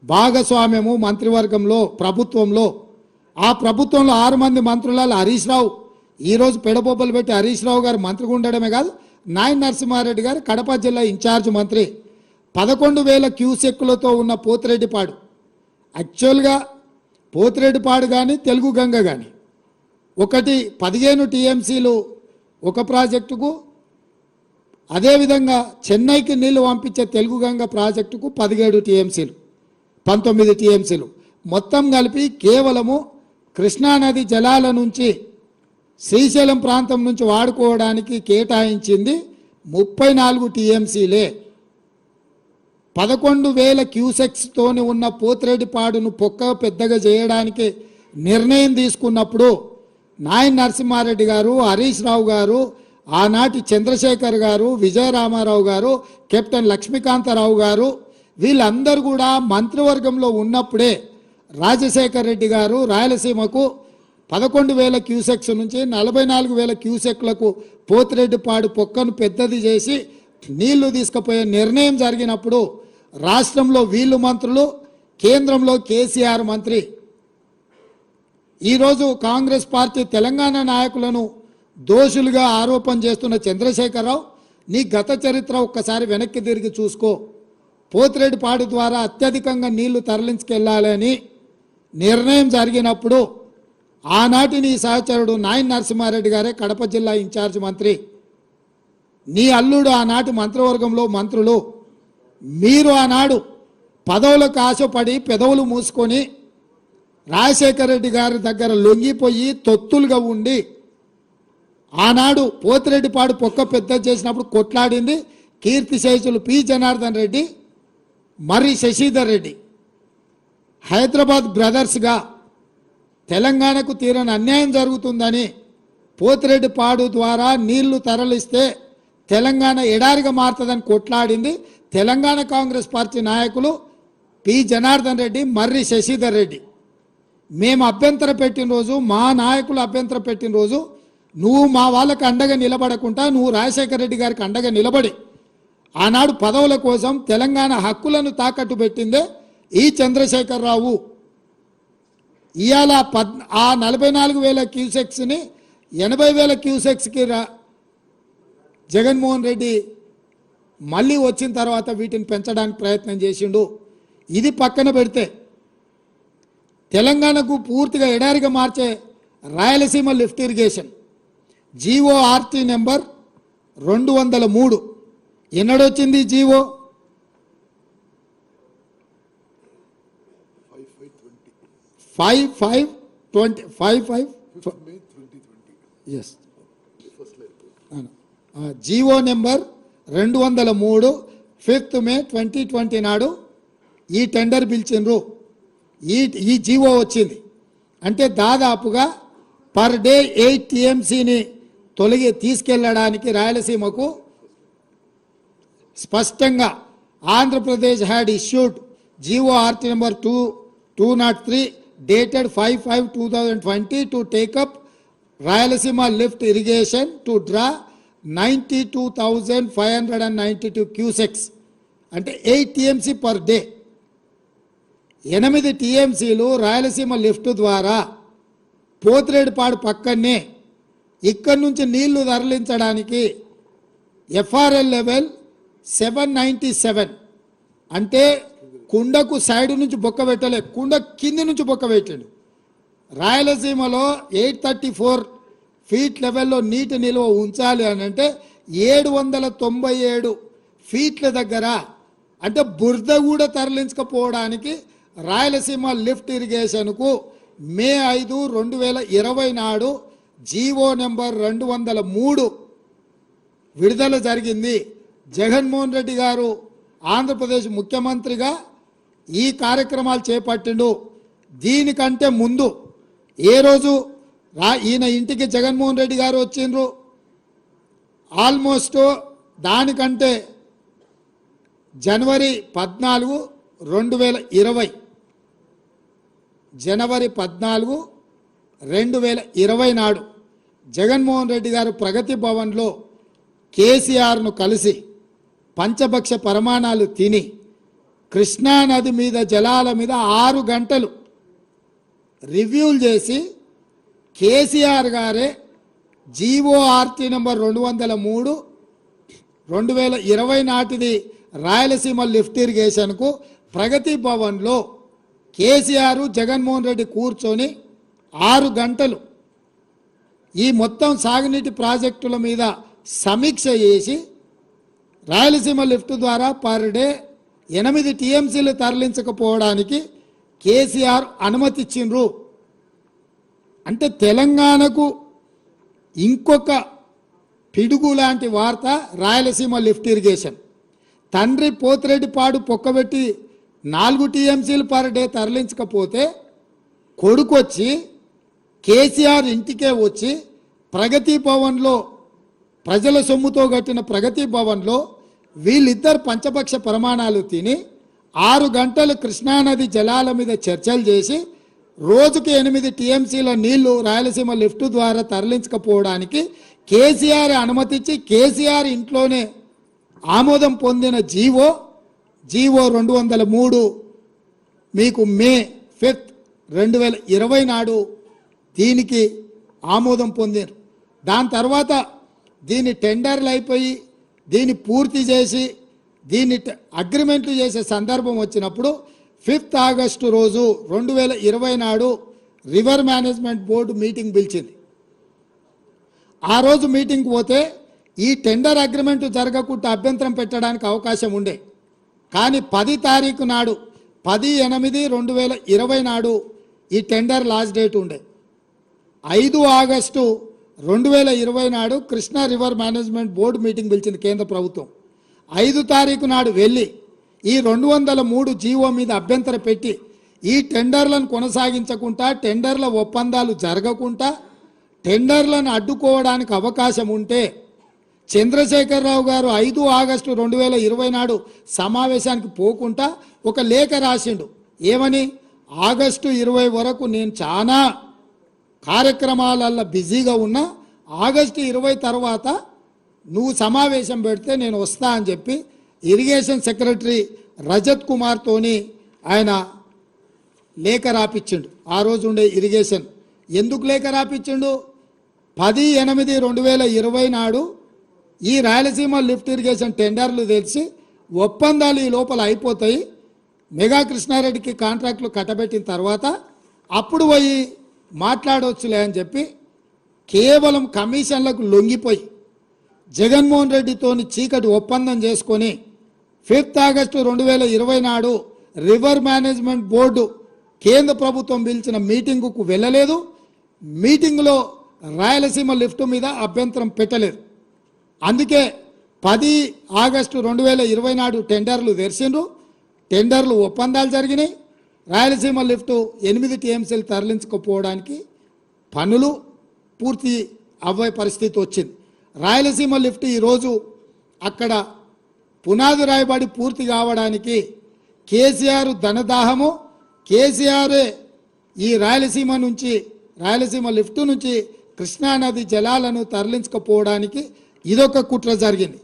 భాగస్వామ్యము మంత్రివర్గంలో ప్రభుత్వంలో. ఆ ప్రభుత్వంలో 6 మంది మంత్రులలో హరీష్ రావు ఈరోజు పెడబొబ్బలు పెట్టి హరీష్ రావు గారు మంత్రిగా ఉండడమే కాదు, నాయన నరసింహారెడ్డి గారు కడప జిల్లా ఇన్ఛార్జ్ మంత్రి. 11,000 క్యూసెక్కులతో ఉన్న పోతిరెడ్డిపాడు, యాక్చువల్గా పోతిరెడ్డిపాడు కానీ తెలుగు గంగ కానీ ఒకటి 15 టీఎంసీలు ఒక ప్రాజెక్టుకు, అదేవిధంగా చెన్నైకి నీళ్లు పంపించే తెలుగు గంగ ప్రాజెక్టుకు 17 టీఎంసీలు 19 టీఎంసీలు మొత్తం కలిపి కేవలము కృష్ణానది జలాల నుంచి శ్రీశైలం ప్రాంతం నుంచి వాడుకోవడానికి కేటాయించింది 34 టీఎంసీలే. 11,000 క్యూసెక్స్తోని ఉన్న పోతిరెడ్డిపాడును పొక్క పెద్దగా చేయడానికి నిర్ణయం తీసుకున్నప్పుడు నాయన నరసింహారెడ్డి గారు, హరీష్ రావు గారు, ఆనాటి చంద్రశేఖర్ గారు, విజయరామారావు గారు, కెప్టెన్ లక్ష్మీకాంతరావు గారు వీళ్ళందరూ కూడా మంత్రివర్గంలో ఉన్నప్పుడే రాజశేఖర్ రెడ్డి గారు రాయలసీమకు 11,000 క్యూసెక్స్ నుంచి 44,000 క్యూసెక్లకు పోతిరెడ్డిపాడు పొక్కను పెద్దది చేసి నీళ్లు తీసుకుపోయే నిర్ణయం జరిగినప్పుడు రాష్ట్రంలో వీళ్ళు మంత్రులు, కేంద్రంలో కేసీఆర్ మంత్రి. ఈరోజు కాంగ్రెస్ పార్టీ తెలంగాణ నాయకులను దోషులుగా ఆరోపణ చేస్తున్న చంద్రశేఖరరావు, నీ గత చరిత్ర ఒక్కసారి వెనక్కి తిరిగి చూసుకో. పోతిరెడ్డిపాడు ద్వారా అత్యధికంగా నీళ్లు తరలించుకెళ్లాలని నిర్ణయం జరిగినప్పుడు ఆనాటి నీ సహచరుడు నాయన నరసింహారెడ్డి గారే కడప జిల్లా ఇన్ఛార్జ్ మంత్రి. నీ అల్లుడు ఆనాటి మంత్రివర్గంలో మంత్రులు. మీరు ఆనాడు పదవులకు ఆశపడి పెదవులు మూసుకొని రాజశేఖర రెడ్డి గారి దగ్గర లొంగిపోయి తొత్తులుగా ఉండి ఆనాడు పోతిరెడ్డిపాడు పొక్క పెద్ద చేసినప్పుడు కొట్లాడింది కీర్తిశేషులు పి జనార్దన్ రెడ్డి, మర్రి శశిధర్ రెడ్డి. హైదరాబాద్ బ్రదర్స్గా తెలంగాణకు తీరని అన్యాయం జరుగుతుందని పోతిరెడ్డిపాడు ద్వారా నీళ్లు తరలిస్తే తెలంగాణ ఎడారిగా మారుతుందని కొట్లాడింది తెలంగాణ కాంగ్రెస్ పార్టీ నాయకులు పి జనార్దన్ రెడ్డి, మర్రి శశిధర్ రెడ్డి. మేము అభ్యంతర పెట్టిన రోజు, మా నాయకులు అభ్యంతర పెట్టిన రోజు నువ్వు మా వాళ్ళకి అండగా నిలబడకుండా నువ్వు రాజశేఖర రెడ్డి గారికి అండగా నిలబడి ఆనాడు పదవుల కోసం తెలంగాణ హక్కులను తాకట్టు పెట్టిందే ఈ చంద్రశేఖరరావు. ఇవాళ ఆ 44,000 క్యూసెక్స్ని 80,000 క్యూసెక్స్కి జగన్మోహన్ రెడ్డి మళ్ళీ వచ్చిన తర్వాత వీటిని పెంచడానికి ప్రయత్నం చేసిండు. ఇది పక్కన పెడితే తెలంగాణకు పూర్తిగా ఎడారిగా మార్చే Rayalaseema lift irrigation GORT number 203 ఎన్నడొచ్చింది జీవో? 5520 ఎస్, జీవో నెంబర్ 203 5th May 2020 నాడు ఈ టెండర్ పిలిచిండ్రు. ఈ జీవో వచ్చింది అంటే దాదాపుగా పర్ డే 8 టీఎంసీని తీసుకెళ్లడానికి రాయలసీమకు స్పష్టంగా Andhra Pradesh had issued GORT number 203 dated 5/5/2020 to take up Rayalaseema lift irrigation to draw 92,592 cusecs అంటే 8 టీఎంసీ పర్ డే. 8 టీఎంసీలు రాయలసీమ లిఫ్ట్ ద్వారా పోతిరెడ్డిపాడు పక్కనే ఇక్కడి నుంచి నీళ్లు తరలించడానికి ఎఫ్ఆర్ఎల్ లెవెల్ 797 అంటే కుండకు సైడ్ నుంచి బొక్క పెట్టలే, కుండ కింది నుంచి బొక్క పెట్టాడు. రాయలసీమలో 834 ఫీట్ లెవెల్లో నీటి నిల్వ ఉంచాలి అని అంటే 797 ఫీట్ల దగ్గర అంటే బురద కూడా తరలించకపోవడానికి రాయలసీమ లిఫ్ట్ ఇరిగేషన్కు మే 5, 2020 నాడు జీవో నెంబర్ 203 విడుదల జరిగింది. జగన్మోహన్ రెడ్డి గారు ఆంధ్రప్రదేశ్ ముఖ్యమంత్రిగా ఈ కార్యక్రమాలు చేపట్టిండు. దీనికంటే ముందు ఏ రోజు ఈయన ఇంటికి జగన్మోహన్ రెడ్డి గారు వచ్చిండ్రు, ఆల్మోస్ట్ దానికంటే జనవరి 14, 2020 జనవరి 14, 2020 నాడు జగన్మోహన్ రెడ్డి గారు ప్రగతి భవన్లో కేసీఆర్ను కలిసి పంచభక్ష పరమాణాలు తిని కృష్ణా నది మీద జలాల మీద 6 గంటలు రివ్యూలు చేసి కేసీఆర్ గారే జీఓఆర్టీ నెంబర్ 203 2020 నాటిది రాయలసీమ లిఫ్ట్ ఇరిగేషన్కు ప్రగతి భవన్లో కేసీఆర్ జగన్మోహన్ రెడ్డి కూర్చొని 6 గంటలు ఈ మొత్తం సాగునీటి ప్రాజెక్టుల మీద సమీక్ష చేసి రాయలసీమ లిఫ్ట్ ద్వారా పర్ డే 8 టీఎంసీలు తరలించకపోవడానికి కేసీఆర్ అనుమతి ఇచ్చిండ్రు. అంటే తెలంగాణకు ఇంకొక పిడుగు లాంటి వార్త రాయలసీమ లిఫ్ట్ ఇరిగేషన్. తండ్రి పోతిరెడ్డిపాడు పొక్కబెట్టి 4 టీఎంసీలు పర్ డే తరలించకపోతే కొడుకొచ్చి కేసీఆర్ ఇంటికే వచ్చి ప్రగతి భవన్లో ప్రజల సొమ్ముతో కట్టిన ప్రగతి భవన్లో వీళ్ళిద్దరు పంచపక్ష ప్రమాణాలు తిని 6 గంటలు కృష్ణానది జలాల మీద చర్చలు చేసి రోజుకి 8 టీఎంసీల నీళ్లు రాయలసీమ లిఫ్ట్ ద్వారా తరలించకపోవడానికి కేసీఆర్ అనుమతించి కేసీఆర్ ఇంట్లోనే ఆమోదం పొందిన జీవో 203 మీకు మే 5, 2020 నాడు దీనికి ఆమోదం పొందారు. దాని తర్వాత దీని టెండర్లు అయిపోయి దీన్ని పూర్తి చేసి దీన్ని అగ్రిమెంట్లు చేసే సందర్భం వచ్చినప్పుడు 5 ఆగస్టు రోజు 2020 నాడు రివర్ మేనేజ్మెంట్ బోర్డు మీటింగ్ పిలిచింది. ఆ రోజు మీటింగ్కి పోతే ఈ టెండర్ అగ్రిమెంట్ జరగకుండా అభ్యంతరం పెట్టడానికి అవకాశం ఉండే. కానీ 10 తారీఖు నాడు 10/8/2020 నాడు ఈ టెండర్ లాస్ట్ డేట్ ఉండే. 5 ఆగస్టు 2020 నాడు Krishna river management board meeting పిలిచింది కేంద్ర ప్రభుత్వం. 5 తారీఖు నాడు వెళ్ళి ఈ 203 జీవో మీద అభ్యంతరం పెట్టి ఈ టెండర్లను కొనసాగించకుండా టెండర్ల ఒప్పందాలు జరగకుండా టెండర్లను అడ్డుకోవడానికి అవకాశం ఉంటే చంద్రశేఖరరావు గారు 5 ఆగస్టు 2020 నాడు సమావేశానికి పోకుండా ఒక లేఖ రాసిండు. ఏమని? ఆగస్టు 20 వరకు నేను చాలా కార్యక్రమాలలో బిజీగా ఉన్నా, ఆగస్టు 20 తర్వాత నువ్వు సమావేశం పెడితే నేను వస్తా అని చెప్పి ఇరిగేషన్ సెక్రటరీ రజత్ కుమార్తోని ఆయన లేఖ రాపిచ్చిండు. ఆ రోజు ఉండే ఇరిగేషన్ ఎందుకు లేఖ రాపిచ్చిండు? 10/8/2020 నాడు ఈ రాయలసీమ లిఫ్ట్ ఇరిగేషన్ టెండర్లు తెలిసి ఒప్పందాలు ఈ లోపల అయిపోతాయి, మెగా కృష్ణారెడ్డికి కాంట్రాక్టులు కట్టబెట్టిన తర్వాత అప్పుడు పోయి మాట్లాడవచ్చులే అని చెప్పి కేవలం కమిషన్లకు లొంగిపోయి జగన్మోహన్ రెడ్డితోని చీకటి ఒప్పందం చేసుకొని 5 ఆగస్టు 2020 నాడు రివర్ మేనేజ్మెంట్ బోర్డు కేంద్ర ప్రభుత్వం పిలిచిన మీటింగుకు వెళ్ళలేదు. మీటింగులో రాయలసీమ లిఫ్ట్ మీద అభ్యంతరం పెట్టలేదు. అందుకే 10 ఆగస్టు 2020 నాడు టెండర్లు తెరిచిండ్రు. టెండర్లు ఒప్పందాలు జరిగినాయి. రాయలసీమ లిఫ్ట్ 8 టీఎంసీలు తరలించకపోవడానికి పనులు పూర్తి అవ్వే పరిస్థితి వచ్చింది. రాయలసీమ లిఫ్ట్ ఈరోజు అక్కడ పునాది రాయబడి పూర్తి కావడానికి కేసీఆర్ ధనదాహము, కేసీఆర్ ఈ రాయలసీమ లిఫ్ట్ నుంచి కృష్ణానది జలాలను తరలించకపోవడానికి ఇదొక కుట్ర జరిగింది.